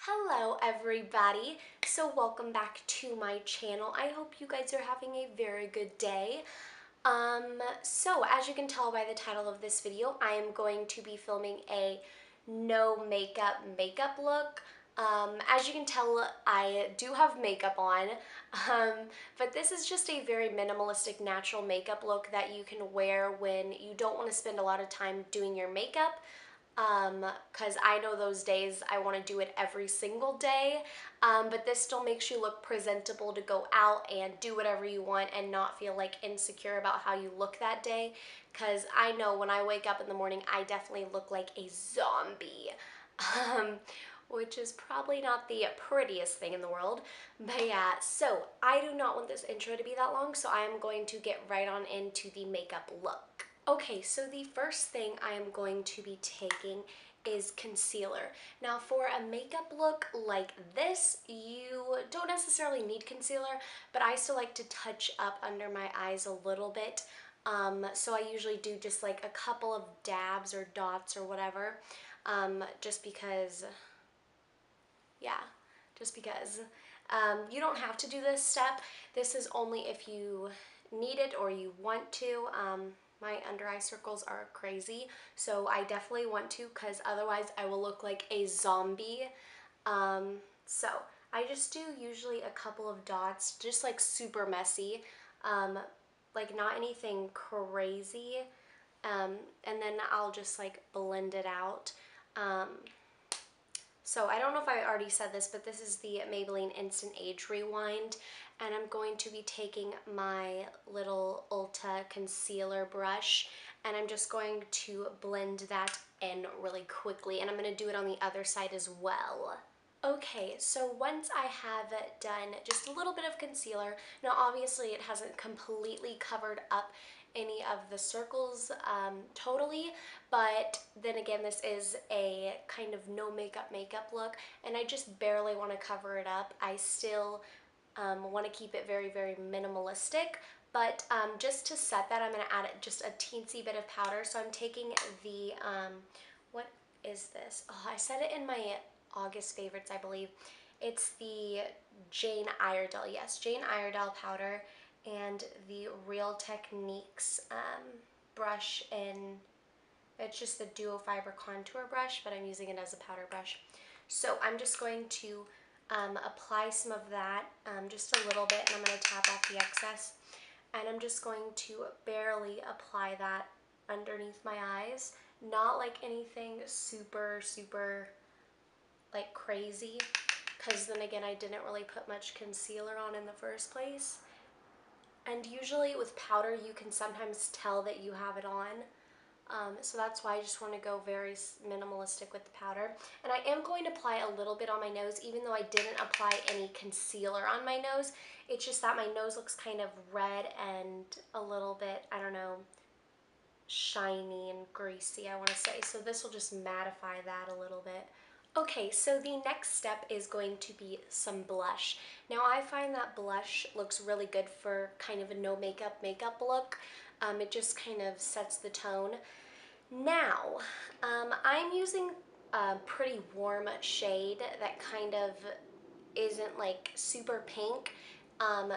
Hello everybody, so welcome back to my channel. I hope you guys are having a very good day. So as you can tell by the title of this video, I am going to be filming a no makeup look. As you can tell, I do have makeup on, but this is just a very minimalistic natural makeup look that you can wear when you don't want to spend a lot of time doing your makeup. Because I know those days I want to do it every single day, but this still makes you look presentable to go out and do whatever you want and not feel like insecure about how you look that day, because I know when I wake up in the morning I definitely look like a zombie, which is probably not the prettiest thing in the world. But yeah, so I do not want this intro to be that long, so I am going to get right on into the makeup look. Okay, so the first thing I am going to be taking is concealer. Now for a makeup look like this, you don't necessarily need concealer, but I still like to touch up under my eyes a little bit. So I usually do just like a couple of dabs or dots or whatever, just because, yeah, just because. You don't have to do this step. This is only if you need it or you want to. My under eye circles are crazy, so I definitely want to, because otherwise I will look like a zombie. So I just do usually a couple of dots, just like super messy, like not anything crazy, and then I'll just like blend it out. So I don't know if I already said this, but this is the Maybelline Instant Age Rewind, and I'm going to be taking my little Ulta concealer brush, and I'm just going to blend that in really quickly, and I'm going to do it on the other side as well. Okay, so once I have done just a little bit of concealer, now obviously it hasn't completely covered up any of the circles totally, but then again, this is a kind of no makeup look, and I just barely want to cover it up. I still want to keep it very, very minimalistic, but just to set that, I'm going to add just a teensy bit of powder. So I'm taking the, what is this? Oh, I said it in my August favorites, I believe. It's the Jane Iredale, yes, Jane Iredale powder, and the Real Techniques brush in, it's just the Duo Fiber Contour brush, but I'm using it as a powder brush. So I'm just going to apply some of that, just a little bit, and I'm going to tap off the excess. And I'm just going to barely apply that underneath my eyes. Not like anything super, super like crazy, because then again, I didn't really put much concealer on in the first place. And usually with powder, you can sometimes tell that you have it on. So that's why I just want to go very minimalistic with the powder. And I am going to apply a little bit on my nose, even though I didn't apply any concealer on my nose. It's just that my nose looks kind of red and a little bit, I don't know, shiny and greasy, I want to say. So this will just mattify that a little bit. Okay, so the next step is going to be some blush. Now I find that blush looks really good for kind of a no makeup look. It just kind of sets the tone. Now, I'm using a pretty warm shade that kind of isn't like super pink.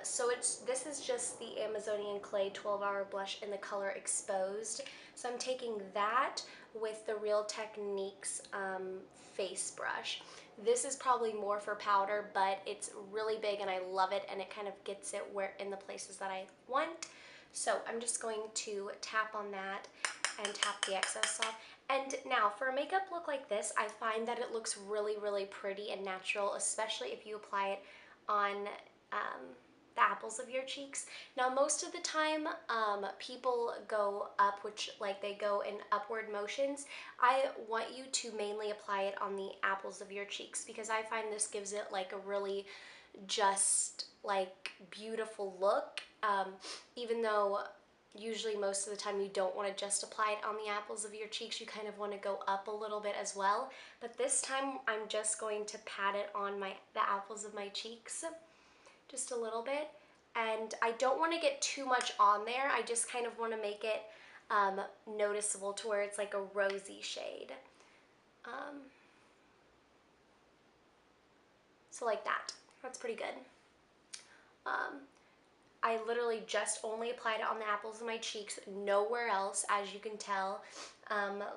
So this is just the Amazonian Clay 12-Hour Blush in the color Exposed. So I'm taking that with the Real Techniques face brush. This is probably more for powder, but it's really big and I love it, and it kind of gets it where in the places that I want. So I'm just going to tap on that and tap the excess off. And now for a makeup look like this, I find that it looks really, really pretty and natural, especially if you apply it on the apples of your cheeks. Now most of the time people go up, which like they go in upward motions. I want you to mainly apply it on the apples of your cheeks, because I find this gives it like a really just like beautiful look, even though usually most of the time you don't want to just apply it on the apples of your cheeks. You kind of want to go up a little bit as well, but this time I'm just going to pat it on the apples of my cheeks just a little bit, and I don't want to get too much on there. I just kind of want to make it noticeable to where it's like a rosy shade. So like that. That's pretty good. I literally just only applied it on the apples of my cheeks, nowhere else, as you can tell.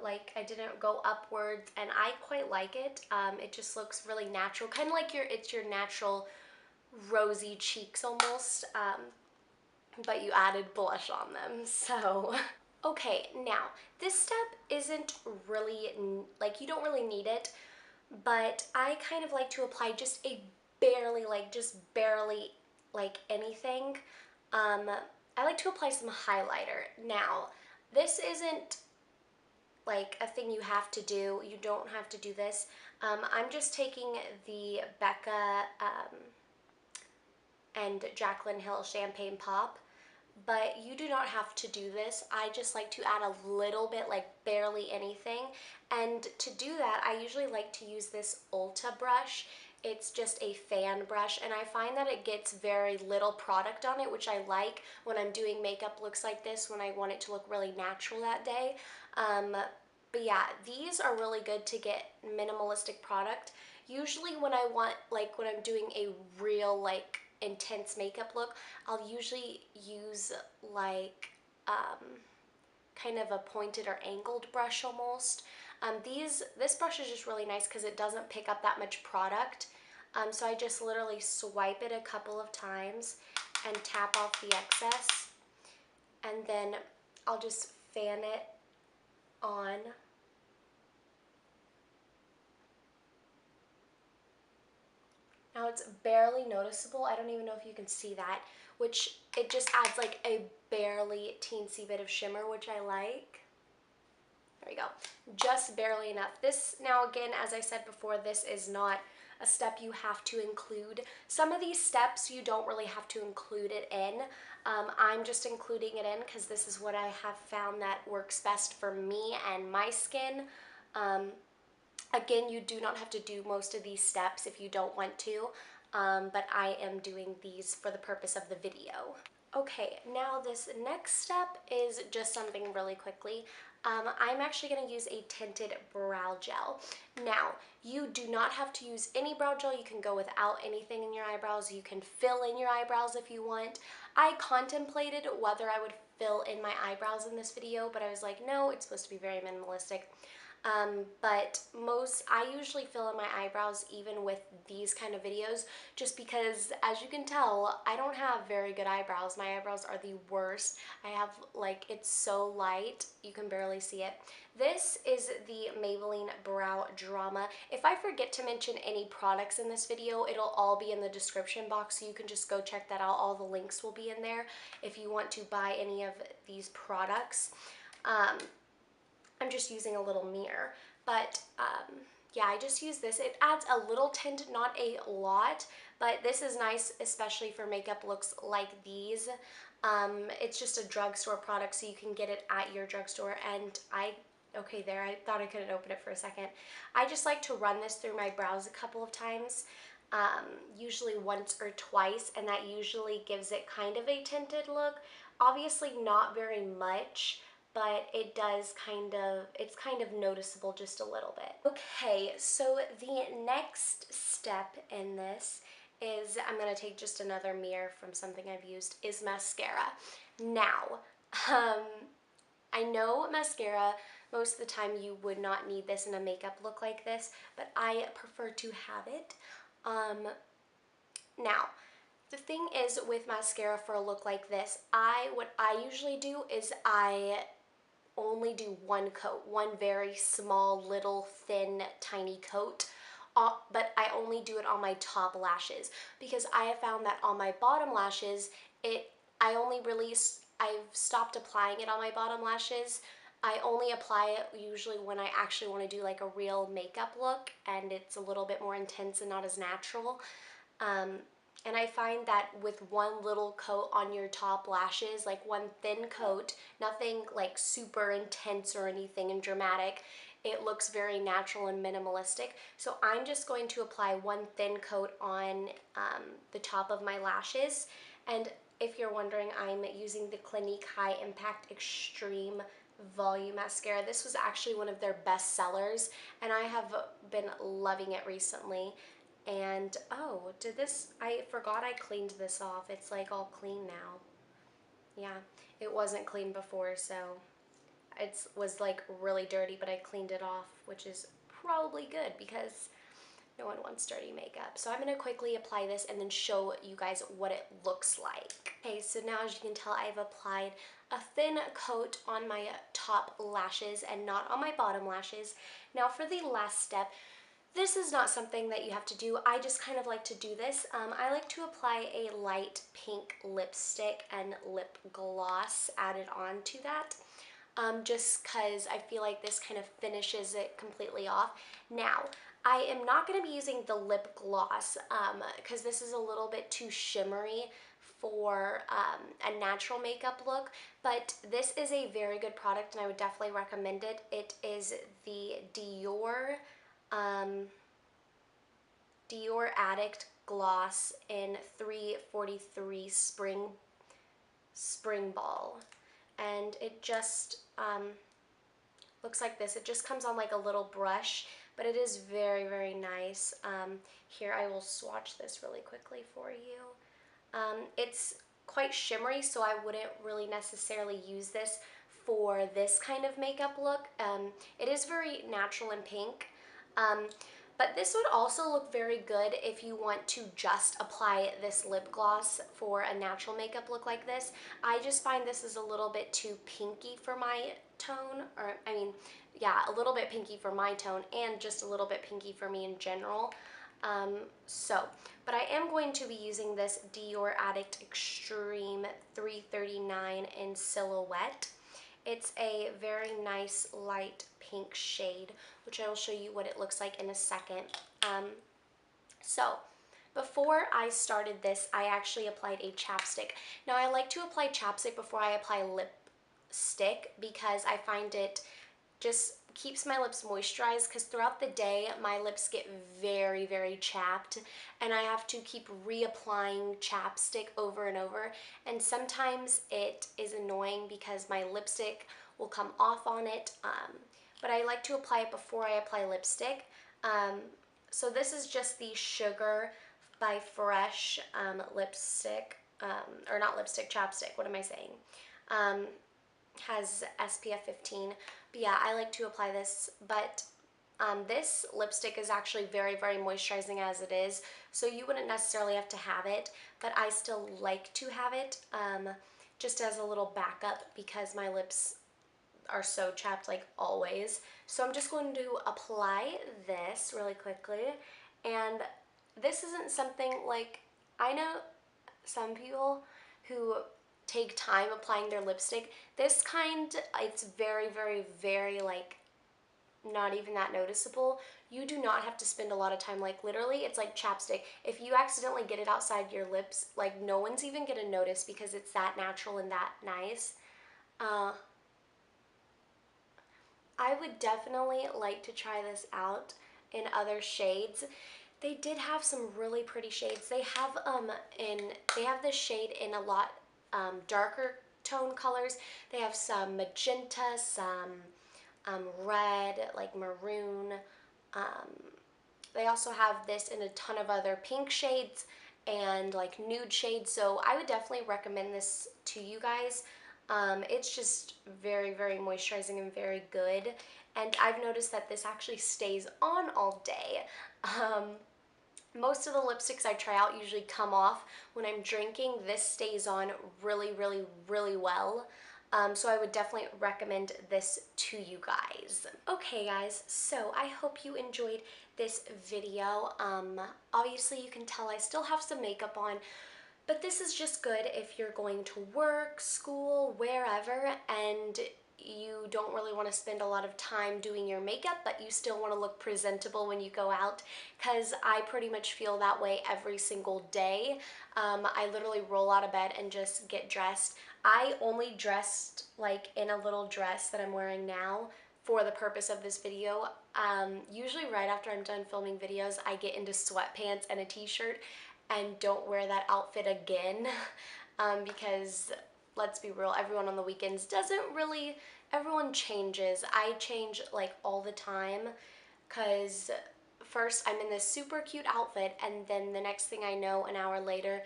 Like I didn't go upwards, and I quite like it. It just looks really natural, kind of like it's your natural rosy cheeks almost, but you added blush on them, so. Okay, now, this step isn't really, like, you don't really need it, but I kind of like to apply just a barely, just barely, anything. I like to apply some highlighter. Now, this isn't like a thing you have to do. You don't have to do this. I'm just taking the Becca and Jaclyn Hill Champagne Pop, but you do not have to do this. I just like to add a little bit, like barely anything. And to do that, I usually like to use this Ulta brush. It's just a fan brush, and I find that it gets very little product on it, which I like when I'm doing makeup looks like this, when I want it to look really natural that day. But yeah, these are really good to get minimalistic product. Usually when I want, like when I'm doing a real intense makeup look, I'll usually use like kind of a pointed or angled brush almost. This brush is just really nice because it doesn't pick up that much product. So I just literally swipe it a couple of times and tap off the excess, and then I'll just fan it on. Now it's barely noticeable. I don't even know if you can see that, which it just adds like a barely teensy bit of shimmer, which I like. There we go. Just barely enough. This, now again, as I said before, this is not a step you have to include. Some of these steps you don't really have to include it in. I'm just including it in because this is what I have found that works best for me and my skin. Again, you do not have to do most of these steps if you don't want to, but I am doing these for the purpose of the video. Okay, now this next step is just something really quickly. I'm actually going to use a tinted brow gel. Now, you do not have to use any brow gel. You can go without anything in your eyebrows. You can fill in your eyebrows if you want. I contemplated whether I would fill in my eyebrows in this video, but I was like, no, it's supposed to be very minimalistic. But I usually fill in my eyebrows even with these kind of videos, just because, as you can tell, I don't have very good eyebrows. My eyebrows are the worst. I have, like, it's so light, you can barely see it. This is the Maybelline Brow Drama. If I forget to mention any products in this video, it'll all be in the description box, so you can just go check that out. All the links will be in there if you want to buy any of these products. I'm just using a little mirror, but yeah, I just use this. It adds a little tint, not a lot, but this is nice, especially for makeup looks like these. It's just a drugstore product, so you can get it at your drugstore, and okay, there, I thought I couldn't open it for a second. I just like to run this through my brows a couple of times, usually once or twice, and that usually gives it kind of a tinted look. Obviously not very much, but it does it's kind of noticeable just a little bit. Okay, so the next step in this is, I'm gonna take just another mirror from something I've used, is mascara. Now, I know mascara, most of the time you would not need this in a makeup look like this, but I prefer to have it. Now, the thing is with mascara for a look like this, what I usually do is I only do one coat, one very small, little, thin, tiny coat, but I only do it on my top lashes, because I have found that on my bottom lashes, I've stopped applying it on my bottom lashes. I only apply it usually when I actually want to do like a real makeup look, and it's a little bit more intense and not as natural. And I find that with one little coat on your top lashes, like one thin coat, nothing like super intense or anything and dramatic, it looks very natural and minimalistic. So I'm just going to apply one thin coat on the top of my lashes. And if you're wondering, I'm using the Clinique High Impact Extreme Volume Mascara. This was actually one of their best sellers, and I have been loving it recently. And oh, I forgot I cleaned this off. It's like all clean now. Yeah, it wasn't clean before, so it was like really dirty, but I cleaned it off, which is probably good because no one wants dirty makeup. So I'm gonna quickly apply this and then show you guys what it looks like. Okay, so now as you can tell, I've applied a thin coat on my top lashes and not on my bottom lashes. Now for the last step, this is not something that you have to do. I just kind of like to do this. I like to apply a light pink lipstick and lip gloss added on to that. Just because I feel like this kind of finishes it completely off. Now, I am not going to be using the lip gloss because this is a little bit too shimmery for a natural makeup look, but this is a very good product and I would definitely recommend it. It is the Dior Addict Gloss in 343 Spring Ball, and it just looks like this. It just comes on like a little brush, but it is very, very nice. Here, I will swatch this really quickly for you. It's quite shimmery, so I wouldn't really necessarily use this for this kind of makeup look. It is very natural and pink. But this would also look very good if you want to just apply this lip gloss for a natural makeup look like this. I just find this is a little bit too pinky for my tone, or I mean, yeah, a little bit pinky for my tone and just a little bit pinky for me in general. But I am going to be using this Dior Addict Extreme 339 in Silhouette. It's a very nice light pink shade, which I will show you what it looks like in a second. So before I started this, I actually applied a chapstick. Now I like to apply chapstick before I apply lipstick because I find it just keeps my lips moisturized, because throughout the day my lips get very, very chapped and I have to keep reapplying chapstick over and over, and sometimes it is annoying because my lipstick will come off on it, but I like to apply it before I apply lipstick. So this is just the Sugar by Fresh lipstick, or not lipstick, chapstick, what am I saying? Has SPF 15. But yeah, I like to apply this, but this lipstick is actually very, very moisturizing as it is, so you wouldn't necessarily have to have it, but I still like to have it just as a little backup because my lips are so chapped like always. So I'm just going to apply this really quickly, and this isn't something like, I know some people who take time applying their lipstick. This kind, it's very, very, very like not even that noticeable. You do not have to spend a lot of time, like literally it's like chapstick. If you accidentally get it outside your lips, like no one's even gonna notice because it's that natural and that nice. I would definitely like to try this out in other shades. They did have some really pretty shades. They have this shade in a lot darker tone colors. They have some magenta, some red, like maroon. They also have this in a ton of other pink shades and like nude shades. So I would definitely recommend this to you guys. It's just very, very moisturizing and very good. And I've noticed that this actually stays on all day. Most of the lipsticks I try out usually come off when I'm drinking. This stays on really, really, really well. So I would definitely recommend this to you guys. Okay guys, so I hope you enjoyed this video. Obviously you can tell I still have some makeup on, but this is just good if you're going to work, school, wherever, and you don't really want to spend a lot of time doing your makeup, but you still want to look presentable when you go out, because I pretty much feel that way every single day. I literally roll out of bed and just get dressed. I only dressed like in a little dress that I'm wearing now for the purpose of this video. Usually right after I'm done filming videos, I get into sweatpants and a t-shirt and don't wear that outfit again because let's be real, everyone on the weekends everyone changes. I change like all the time because first I'm in this super cute outfit, and then the next thing I know, an hour later,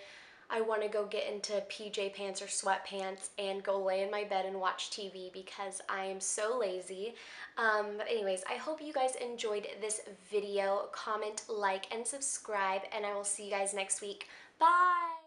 I want to go get into PJ pants or sweatpants and go lay in my bed and watch TV because I am so lazy. But anyways, I hope you guys enjoyed this video. Comment, like, and subscribe, and I will see you guys next week. Bye!